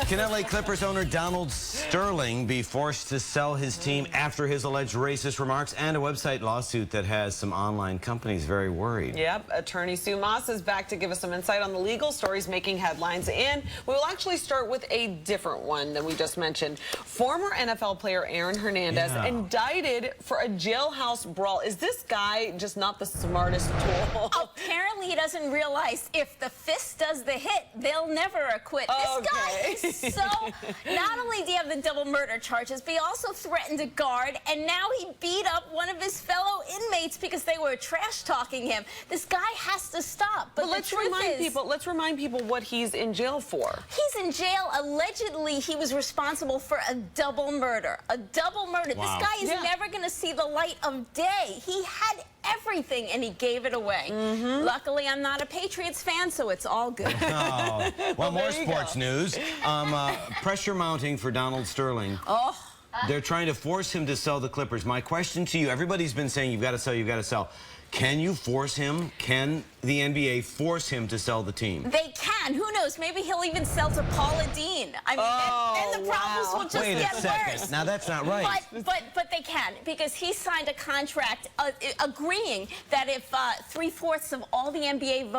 Can LA Clippers owner Donald Sterling be forced to sell his team after his alleged racist remarks and a website lawsuit that has some online companies very worried? Yep, attorney Sue Moss is back to give us some insight on the legal stories making headlines, and we will actually start with a different one than we just mentioned. Former NFL player Hernandez indicted for a jailhouse brawl. Is this guy just not the smartest tool? Apparently he doesn't realize if the fist does the hit, they'll never acquit. This guy is so... Not only do you have the double murder charges, but he also threatened a guard, and now he beat up one of his fellow inmates because they were trash-talking him. This guy has to stop. But let's remind people what he's in jail for. He's in jail. Allegedly, he was responsible for a double murder. A double murder. Wow. This guy is never going to see the light of day. He had everything, and he gave it away. Luckily, I'm not a Patriots fan, so it's all good. Oh. Well, more sports news. Pressure mounting for Donald Sterling. They're trying to force him to sell the Clippers. My question to you, everybody's been saying you've got to sell, you've got to sell. Can you force him? Can the NBA force him to sell the team? They can. Who knows? Maybe he'll even sell to Paula Dean. I mean, and the problems will just get worse. Now, that's not right. But they can, because he signed a contract agreeing that if 3/4 of all the NBA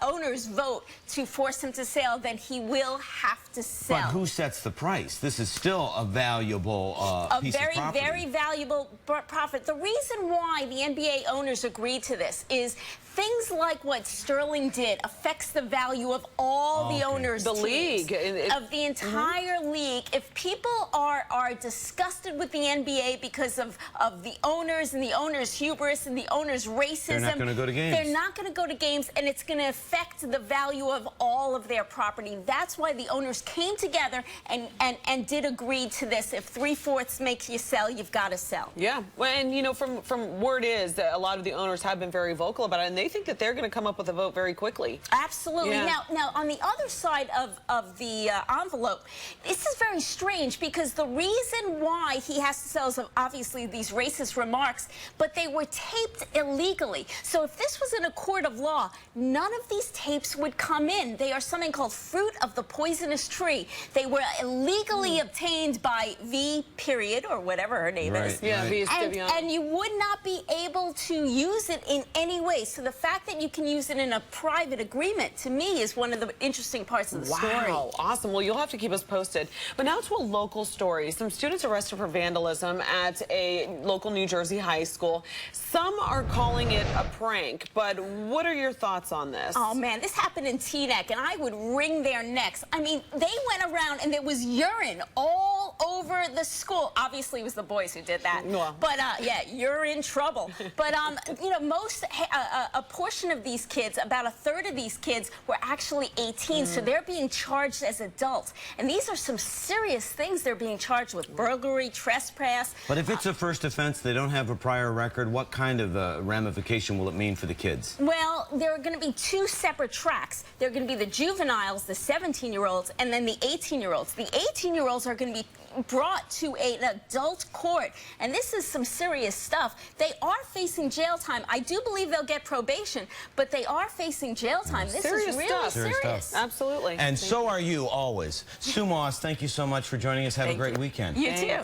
owners vote to force him to sell, then he will have to sell. But who sets the price? This is still a valuable piece of property. A very valuable profit. The reason why the NBA owners agreed to this is things like what Sterling did affects the value of all the owners, the league, of the entire league. If people are disgusted with the NBA because of the owners and the owners' hubris and the owners' racism, they're not going to go to games. They're not going to go to games, and it's going to affect the value of all of their property. That's why the owners came together and did agree to this. If 3/4 makes you sell, you've got to sell. Yeah, well, and you know, from word is that a lot of the owners have been very vocal about it, and they think that they're going to come up with a vote very quickly. Absolutely. Now, on the other side of the envelope, this is very strange, because the reason why he has to sell is obviously these racist remarks, but they were taped illegally. So if this was in a court of law, none of these tapes would come in. They are something called fruit of the poisonous tree. They were illegally obtained by V. Period, or whatever her name is. Yeah, V. And you would not be able to use it in any way. So the fact that you can use it in a private agreement, to me, is one of the interesting parts of the story. Wow, awesome. Well, you'll have to keep us posted. But now to a local story. Some students arrested for vandalism at a local New Jersey high school. Some are calling it a prank, but what are your thoughts on this? Oh, man, this happened in Teaneck, and I would wring their necks. I mean, they went around, and there was urine all over the school. Obviously, it was the boys who did that. But, yeah, you're in trouble. But, you know, a portion of these kids, about a third of these kids, were actually 18, so they're being charged as adults. And these are some serious things they're being charged with: burglary, trespass. But if it's a first offense, they don't have a prior record, what kind of ramification will it mean for the kids? Well, there are going to be two separate tracks. There are going to be the juveniles, the 17-year-olds, and then the 18-year-olds. The 18-year-olds are going to be brought to an adult court, and this is some serious stuff. They are facing jail time. I do believe they'll get probation, but they are facing jail time. This is really serious. Absolutely. And so are you, always. Sue Moss, thank you so much for joining us. Have a great weekend. You too.